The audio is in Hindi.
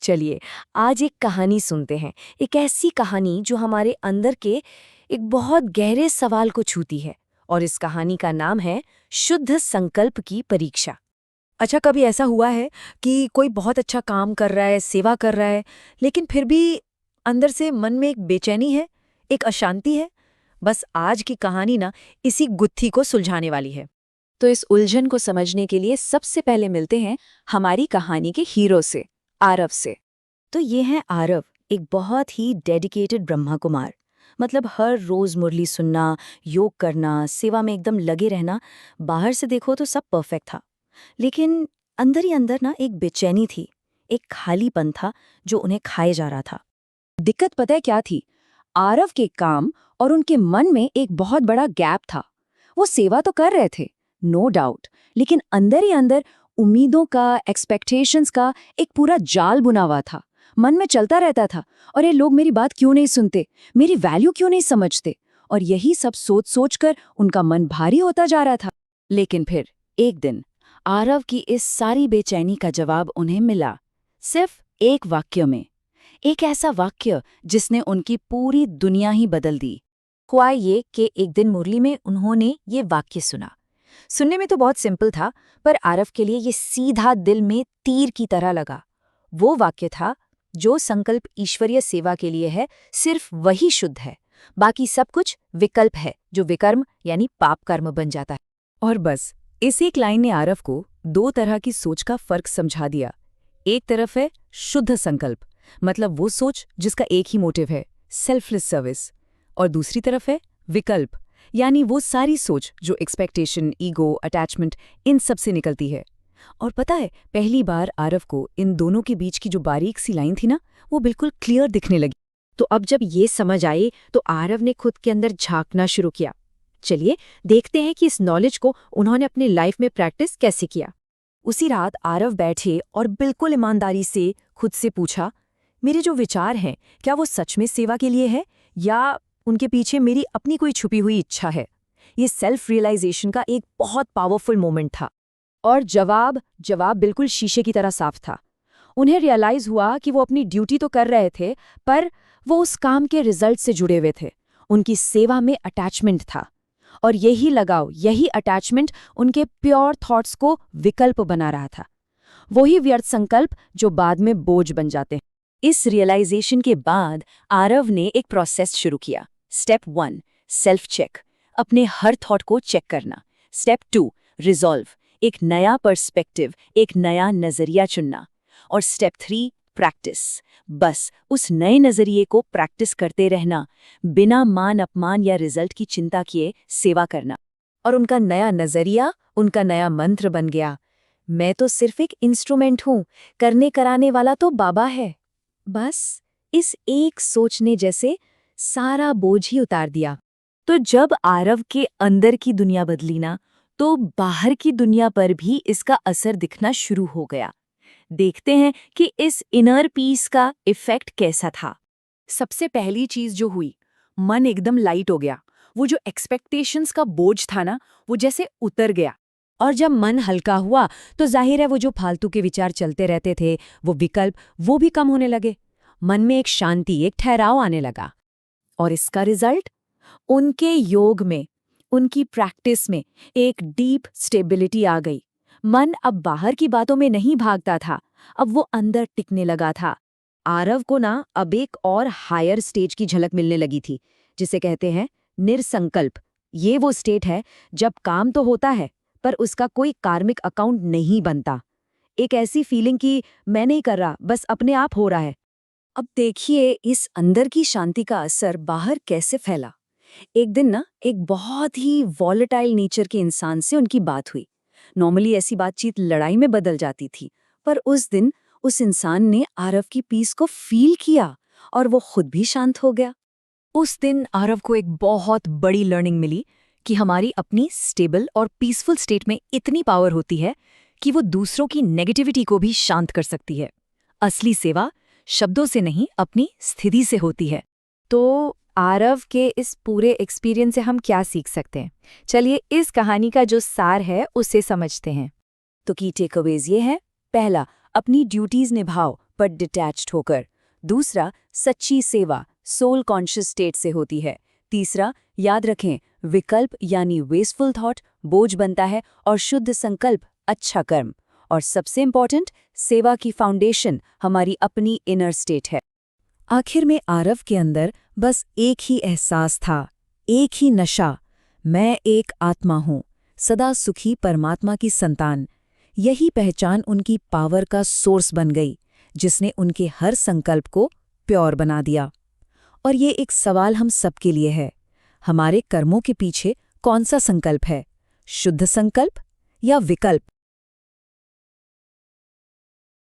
चलिए आज एक कहानी सुनते हैं। एक ऐसी कहानी जो हमारे अंदर के एक बहुत गहरे सवाल को छूती है। और इस कहानी का नाम है शुद्ध संकल्प की परीक्षा। अच्छा, कभी ऐसा हुआ है कि कोई बहुत अच्छा काम कर रहा है, सेवा कर रहा है, लेकिन फिर भी अंदर से मन में एक बेचैनी है, एक अशांति है। बस आज की कहानी ना इसी गुत्थी को सुलझाने वाली है। तो इस उलझन को समझने के लिए सबसे पहले मिलते हैं हमारी कहानी के हीरो से, आरव से। तो ये हैं आरव, एक बहुत ही डेडिकेटेड ब्रह्मा कुमार। मतलब हर रोज मुरली सुनना, योग करना, सेवा में एकदम लगे रहना। बाहर से देखो तो सब परफेक्ट था, लेकिन अंदर ही अंदर ना एक बेचैनी थी, एक खालीपन था जो उन्हें खाए जा रहा था। दिक्कत पता है क्या थी? आरव के काम और उनके मन में एक बहुत बड़ा गैप था। वो सेवा तो कर रहे थे, नो डाउट, लेकिन अंदर ही अंदर उम्मीदों का, एक्सपेक्टेशंस का एक पूरा जाल बुना हुआ था। मन में चलता रहता था, और ये लोग मेरी बात क्यों नहीं सुनते, मेरी वैल्यू क्यों नहीं समझते। और यही सब सोच सोच कर उनका मन भारी होता जा रहा था। लेकिन फिर एक दिन आरव की इस सारी बेचैनी का जवाब उन्हें मिला, सिर्फ एक वाक्य में। एक ऐसा वाक्य जिसने उनकी पूरी दुनिया ही बदल दी। हुआ ये कि एक दिन मुरली में उन्होंने ये वाक्य सुना। सुनने में तो बहुत सिंपल था, पर आरव के लिए ये सीधा दिल में तीर की तरह लगा। वो वाक्य था, जो संकल्प ईश्वरीय सेवा के लिए है, सिर्फ वही शुद्ध है, बाकी सब कुछ विकल्प है, जो विकर्म यानी पाप कर्म बन जाता है। और बस इस एक लाइन ने आरव को दो तरह की सोच का फर्क समझा दिया। एक तरफ है शुद्ध संकल्प, मतलब वो सोच जिसका एक ही मोटिव है, सेल्फलेस सर्विस। और दूसरी तरफ है विकल्प, यानी वो सारी सोच जो एक्सपेक्टेशन, ईगो, अटैचमेंट, इन सब से निकलती है। और पता है, पहली बार आरव को इन दोनों के बीच की जो बारीक सी लाइन थी ना, वो बिल्कुल क्लियर दिखने लगी। तो अब जब ये समझ आई तो आरव ने खुद के अंदर झांकना शुरू किया। चलिए देखते हैं कि इस नॉलेज को उन्होंने अपनी लाइफ में प्रैक्टिस कैसे किया। उसी रात आरव बैठे और बिल्कुल ईमानदारी से खुद से पूछा, मेरे जो विचार हैं, क्या वो सच में सेवा के लिए है, या उनके पीछे मेरी अपनी कोई छुपी हुई इच्छा है। ये सेल्फ रियलाइजेशन का एक बहुत पावरफुल मोमेंट था। और जवाब बिल्कुल शीशे की तरह साफ था। उन्हें रियलाइज हुआ कि वो अपनी ड्यूटी तो कर रहे थे, पर वो उस काम के रिजल्ट से जुड़े हुए थे। उनकी सेवा में अटैचमेंट था, और यही लगाव, यही अटैचमेंट उनके प्योर थॉट्स को विकल्प बना रहा था। वही व्यर्थ संकल्प जो बाद में बोझ बन जाते हैं। इस रियलाइजेशन के बाद आरव ने एक प्रोसेस शुरू किया। स्टेप 1, सेल्फ चेक, अपने हर थॉट को चेक करना। स्टेप 2, रिजॉल्व, एक नया पर्सपेक्टिव, एक नया नजरिया चुनना। और स्टेप 3, प्रैक्टिस, बस उस नए नजरिए को प्रैक्टिस करते रहना, बिना मान अपमान या रिजल्ट की चिंता किए सेवा करना। और उनका नया नजरिया, उनका नया मंत्र बन गया, मैं तो सिर्फ एक इंस्ट्रूमेंट हूं, करने कराने वाला तो बाबा है। बस इस एक सोच ने जैसे सारा बोझ ही उतार दिया। तो जब आरव के अंदर की दुनिया बदली ना, तो बाहर की दुनिया पर भी इसका असर दिखना शुरू हो गया। देखते हैं कि इस इनर पीस का इफेक्ट कैसा था। सबसे पहली चीज जो हुई, मन एकदम लाइट हो गया। वो जो एक्सपेक्टेशंस का बोझ था ना, वो जैसे उतर गया। और जब मन हल्का हुआ तो जाहिर है वो जो फालतू के विचार चलते रहते थे, वो विकल्प, वो भी कम होने लगे। मन में एक शांति, एक ठहराव आने लगा। और इसका रिजल्ट, उनके योग में, उनकी प्रैक्टिस में एक डीप स्टेबिलिटी आ गई। मन अब बाहर की बातों में नहीं भागता था, अब वो अंदर टिकने लगा था। आरव को ना अब एक और हायर स्टेज की झलक मिलने लगी थी, जिसे कहते हैं निरसंकल्प। ये वो स्टेट है जब काम तो होता है, पर उसका कोई कार्मिक अकाउंट नहीं बनता। एक ऐसी फीलिंग कि मैं नहीं कर रहा, बस अपने आप हो रहा है। अब देखिए इस अंदर की शांति का असर बाहर कैसे फैला। एक दिन ना एक बहुत ही वॉलेटाइल नेचर के इंसान से उनकी बात हुई। नॉर्मली ऐसी बातचीत लड़ाई में बदल जाती थी, पर उस दिन उस इंसान ने आरव की पीस को फील किया और वो खुद भी शांत हो गया। उस दिन आरव को एक बहुत बड़ी लर्निंग मिली कि हमारी अपनी स्टेबल और पीसफुल स्टेट में इतनी पावर होती है कि वो दूसरों की नेगेटिविटी को भी शांत कर सकती है। असली सेवा शब्दों से नहीं, अपनी स्थिति से होती है। तो आरव के इस पूरे एक्सपीरियंस से हम क्या सीख सकते हैं? चलिए इस कहानी का जो सार है उसे समझते हैं। तो की टेकअवेज ये है। पहला, अपनी ड्यूटीज निभाओ, पर डिटैच्ड होकर। दूसरा, सच्ची सेवा सोल कॉन्शियस स्टेट से होती है। तीसरा, याद रखें, विकल्प यानी वेस्टफुल थॉट बोझ बनता है और शुद्ध संकल्प अच्छा कर्म। और सबसे इंपॉर्टेंट, सेवा की फाउंडेशन हमारी अपनी इनर स्टेट है। आखिर में आरव के अंदर बस एक ही एहसास था, एक ही नशा, मैं एक आत्मा हूँ, सदा सुखी परमात्मा की संतान। यही पहचान उनकी पावर का सोर्स बन गई, जिसने उनके हर संकल्प को प्योर बना दिया। और ये एक सवाल हम सबके लिए है, हमारे कर्मों के पीछे कौन सा संकल्प है, शुद्ध संकल्प या विकल्प?